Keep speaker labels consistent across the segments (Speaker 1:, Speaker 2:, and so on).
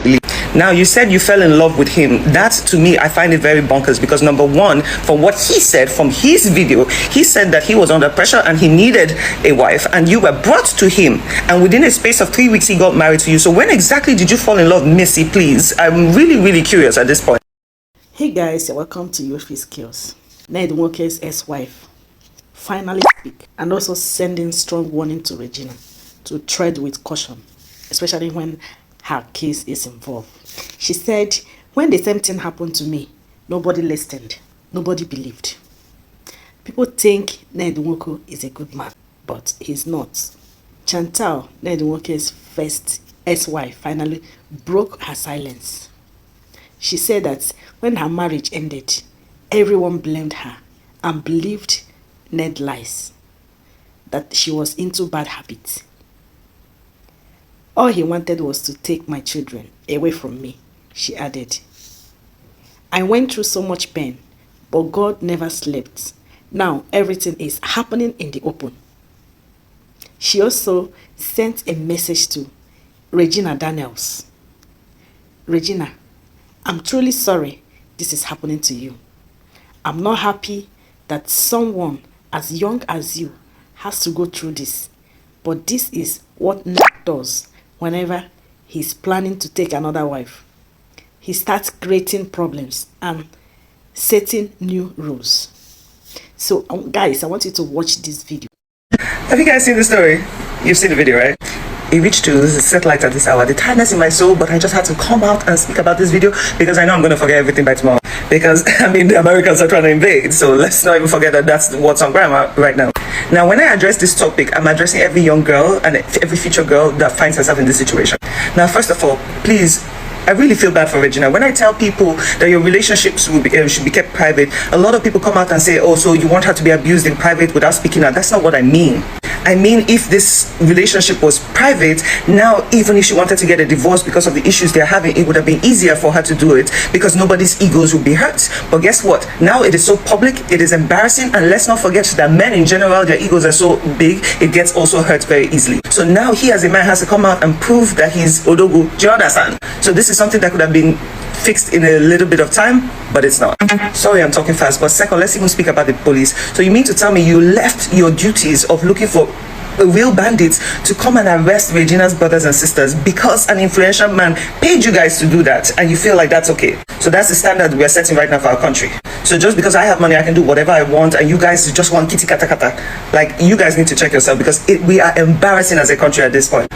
Speaker 1: believe. Now, you said you fell in love with him. That, to me, I find it very bonkers because, number one, from what he said, from his video, he said that he was under pressure and he needed a wife, and you were brought to him, and within a space of 3 weeks, he got married to you. So when exactly did you fall in love, Missy, please? I'm really curious at this point.
Speaker 2: Hey guys, welcome to Youthful Skills. Ned Nwoko's ex-wife finally speak and also sending strong warning to Regina to tread with caution, especially when her case is involved. She said, when the same thing happened to me, nobody listened, nobody believed. People think Ned Nwoko is a good man, but he's not. Chantal, Ned Nwoko's first ex-wife, finally broke her silence. She said that when her marriage ended, everyone blamed her and believed Ned lies, that she was into bad habits. All he wanted was to take my children away from me, she added. I went through so much pain, but God never slept. Now everything is happening in the open. She also sent a message to Regina Daniels. Regina, I'm truly sorry this is happening to you. I'm not happy that someone as young as you has to go through this. But this is what Ned does whenever he's planning to take another wife. He starts creating problems and setting new rules. So guys, I want you to watch this video.
Speaker 1: Have you guys seen the story? You've seen the video, right? It reached to the satellite at this hour. The tiredness in my soul, but I just had to come out and speak about this video because I know I'm going to forget everything by tomorrow. Because, I mean, the Americans are trying to invade, so let's not even forget that that's what's on grammar right now. Now, when I address this topic, I'm addressing every young girl and every future girl that finds herself in this situation. Now, first of all, please, I really feel bad for Regina. When I tell people that your relationships should be kept private, a lot of people come out and say, oh, so you want her to be abused in private without speaking out. That's not what I mean. I mean, if this relationship was private, now even if she wanted to get a divorce because of the issues they're having, it would have been easier for her to do it because nobody's egos would be hurt. But guess what? Now it is so public, it is embarrassing, and let's not forget that men in general, their egos are so big, it gets also hurt very easily. So now he as a man has to come out and prove that he's Odogu. Do you understand? So this is something that could have been fixed in a little bit of time, but it's not. Sorry, I'm talking fast, but second, let's even speak about the police. So you mean to tell me you left your duties of looking for real bandits to come and arrest Regina's brothers and sisters because an influential man paid you guys to do that, and you feel like that's okay? So that's the standard we're setting right now for our country. So just because I have money, I can do whatever I want, and you guys just want kitty kata kata. Like, you guys need to check yourself because we are embarrassing as a country at this point.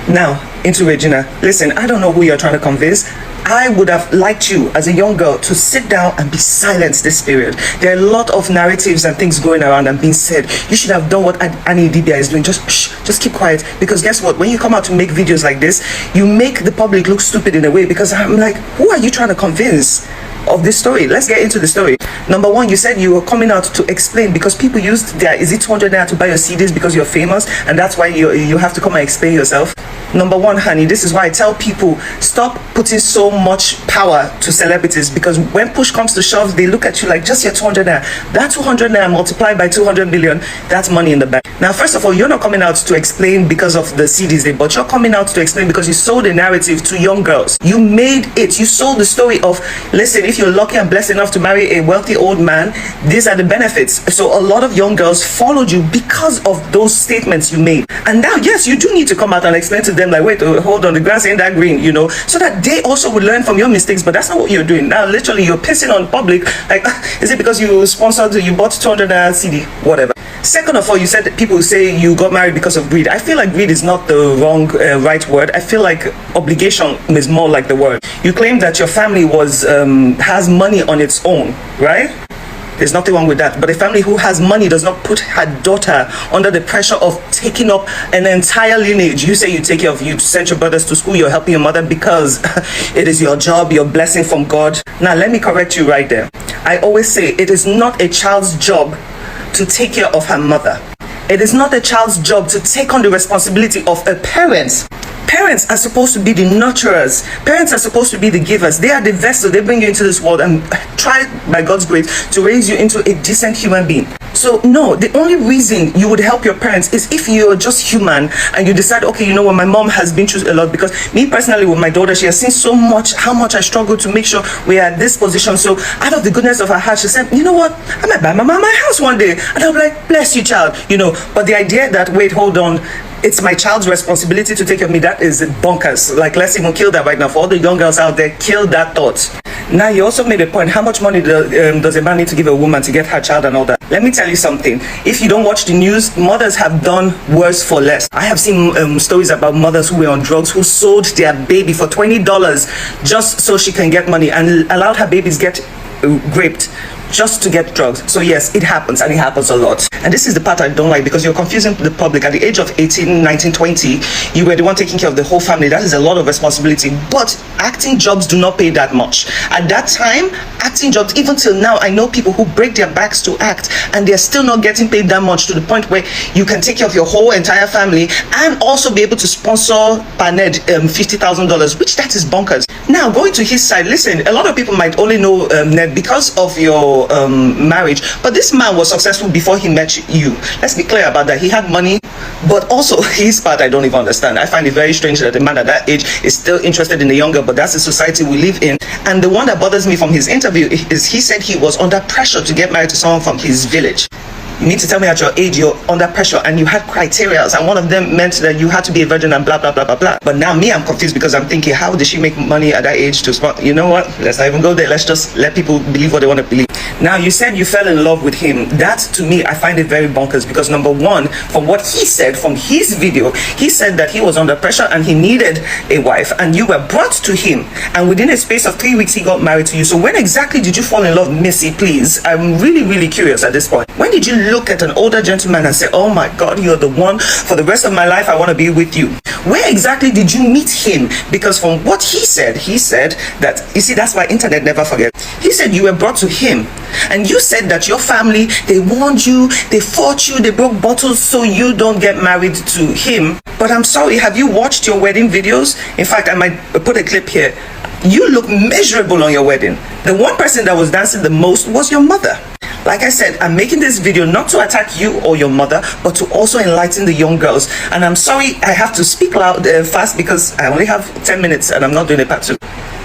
Speaker 1: Now, into Regina. Listen, I don't know who you're trying to convince. I would have liked you as a young girl to sit down and be silent this period. There are a lot of narratives and things going around and being said. You should have done what Annie Dibia is doing. Just shh, just keep quiet. Because guess what? When you come out to make videos like this, you make the public look stupid in a way. Because I'm like, who are you trying to convince of this story? Let's get into the story. Number one, you said you were coming out to explain because people used their, is it 200 naira to buy your CDs because you're famous and that's why you have to come and explain yourself? Number one, honey, this is why I tell people, stop putting so much power to celebrities, because when push comes to shove, they look at you like just your 200 naira. That 200 naira multiplied by 200 million, that's money in the bank. Now, first of all, you're not coming out to explain because of the CDs they bought. You're coming out to explain because you sold a narrative to young girls. You made it. You sold the story of, listen, if you're lucky and blessed enough to marry a wealthy old man, these are the benefits. So a lot of young girls followed you because of those statements you made. And now, yes, you do need to come out and explain to them, like, wait, hold on, the grass ain't that green, you know, so that they also would learn from your mistakes. But that's not what you're doing. Now, literally, you're pissing on public. Like, is it because you sponsored, you bought 200 CD? Whatever. Second of all, you said that people say you got married because of greed. I feel like greed is not the right word. I feel like obligation is more like the word. You claim that your family has money on its own, right? There's nothing wrong with that. But a family who has money does not put her daughter under the pressure of taking up an entire lineage. You say you take care of, you send your brothers to school, you're helping your mother because it is your job, your blessing from God. Now, let me correct you right there. I always say it is not a child's job to take care of her mother. It is not a child's job to take on the responsibility of a parent. Parents are supposed to be the nurturers. Parents are supposed to be the givers. They are the vessel. They bring you into this world and try, by God's grace, to raise you into a decent human being. So no, the only reason you would help your parents is if you're just human and you decide, okay, you know what, my mom has been through a lot. Because me personally, with my daughter, she has seen so much, how much I struggle to make sure we are at this position. So out of the goodness of her heart, she said, you know what, I might buy my mom my house one day. And I'll be like, bless you, child. You know, but the idea that, wait, hold on, it's my child's responsibility to take care of me, that is bonkers. Like, let's even kill that right now. For all the young girls out there, kill that thought. Now, you also made a point. How much money does a man need to give a woman to get her child and all that? Let me tell you something. If you don't watch the news, mothers have done worse for less. I have seen stories about mothers who were on drugs, who sold their baby for $20 just so she can get money, and allowed her babies get raped just to get drugs. So yes, it happens, and it happens a lot. And this is the part I don't like, because you're confusing the public. At the age of 18, 19, 20, you were the one taking care of the whole family. That is a lot of responsibility. But acting jobs do not pay that much. At that time, acting jobs, even till now, I know people who break their backs to act, and they're still not getting paid that much, to the point where you can take care of your whole entire family and also be able to sponsor per Ned $50,000, which that is bonkers. Now, going to his side, listen, a lot of people might only know Ned because of your marriage, but this man was successful before he met you. Let's be clear about that. He had money, but also his part I don't even understand. I find it very strange that a man at that age is still interested in the younger, but that's the society we live in. And the one that bothers me from his interview is he said he was under pressure to get married to someone from his village. You need to tell me at your age you're under pressure, and you had criteria, and one of them meant that you had to be a virgin and blah blah blah blah blah. But now me, I'm confused, because I'm thinking, how did she make money at that age to spot? You know what, let's not even go there. Let's just let people believe what they want to believe. Now, you said you fell in love with him. That, to me, I find it very bonkers, because number one, from what he said, from his video, he said that he was under pressure and he needed a wife, and you were brought to him, and within a space of 3 weeks he got married to you. So when exactly did you fall in love, Missy? Please, I'm really curious at this point. When did you look at an older gentleman and say, oh my God, you're the one for the rest of my life, I want to be with you? Where exactly did you meet him? Because from what he said that, you see, that's why internet never forgets. He said you were brought to him, and you said that your family, they warned you, they fought you, they broke bottles so you don't get married to him. But I'm sorry, have you watched your wedding videos? In fact, I might put a clip here. You look miserable on your wedding. The one person that was dancing the most was your mother. Like I said, I'm making this video not to attack you or your mother, but to also enlighten the young girls. And I'm sorry, I have to speak loud fast, because I only have 10 minutes and I'm not doing a part 2.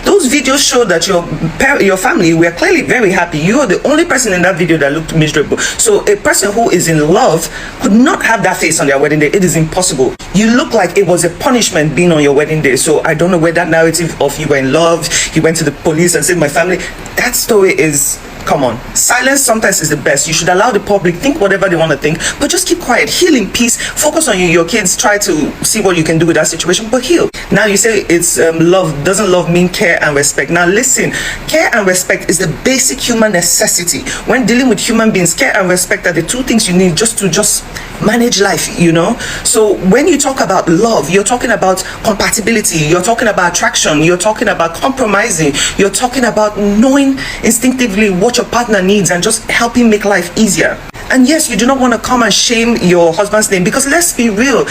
Speaker 1: Those videos show that your family were clearly very happy. You are the only person in that video that looked miserable. So a person who is in love could not have that face on their wedding day. It is impossible. You look like it was a punishment being on your wedding day. So I don't know where that narrative of you were in love, you went to the police and saved my family, that story is, come on. Silence sometimes is the best. You should allow the public think whatever they want to think, but just keep quiet. Heal in peace. Focus on your kids. Try to see what you can do with that situation, but heal. Now you say it's love. Doesn't love mean care and respect? Now listen, care and respect is the basic human necessity. When dealing with human beings, care and respect are the two things you need just to manage life, you know. So when you talk about love, you're talking about compatibility, you're talking about attraction, you're talking about compromising, you're talking about knowing instinctively what your partner needs and just helping make life easier. And yes, you do not want to come and shame your husband's name, because let's be real,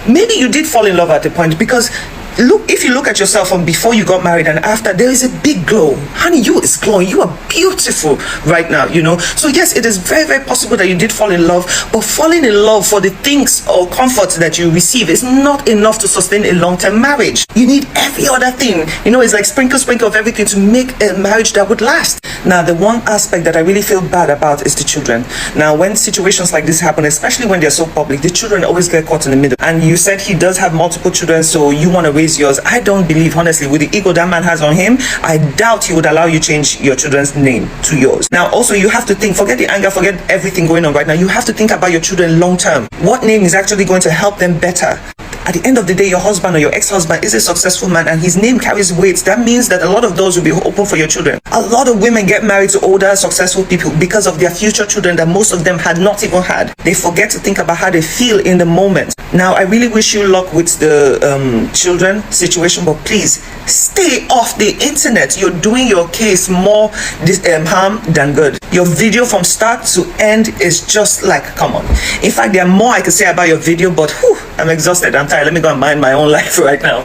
Speaker 1: maybe you did fall in love at a point, because look, if you look at yourself from before you got married and after, there is a big glow. Honey, you is glowing. You are beautiful right now, you know. So yes, it is very possible that you did fall in love, but falling in love for the things or comforts that you receive is not enough to sustain a long-term marriage. You need every other thing. You know, it's like sprinkle of everything to make a marriage that would last. Now, the one aspect that I really feel bad about is the children. Now, when situations like this happen, especially when they're so public, the children always get caught in the middle. And you said he does have multiple children, so you want to raise yours. I don't believe, honestly, with the ego that man has on him, I doubt he would allow you change your children's name to yours. Now, also, you have to think, forget the anger, forget everything going on right now. You have to think about your children long term. What name is actually going to help them better? At the end of the day, your husband or your ex-husband is a successful man and his name carries weight. That means that a lot of doors will be open for your children. A lot of women get married to older, successful people because of their future children that most of them had not even had. They forget to think about how they feel in the moment. Now, I really wish you luck with the children situation, but please stay off the internet. You're doing your case more harm than good. Your video from start to end is just like, come on. In fact, there are more I could say about your video, but I'm exhausted. I'm tired. tired. Let me go and mind my own life right now.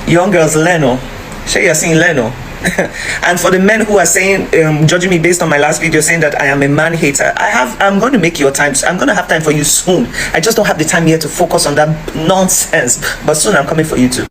Speaker 1: Young girls, Leno. Sure, you're seeing Leno. And for the men who are saying, judging me based on my last video, saying that I am a man hater, I'm going to make your time. I'm going to have time for you soon. I just don't have the time here to focus on that nonsense. But soon I'm coming for you too.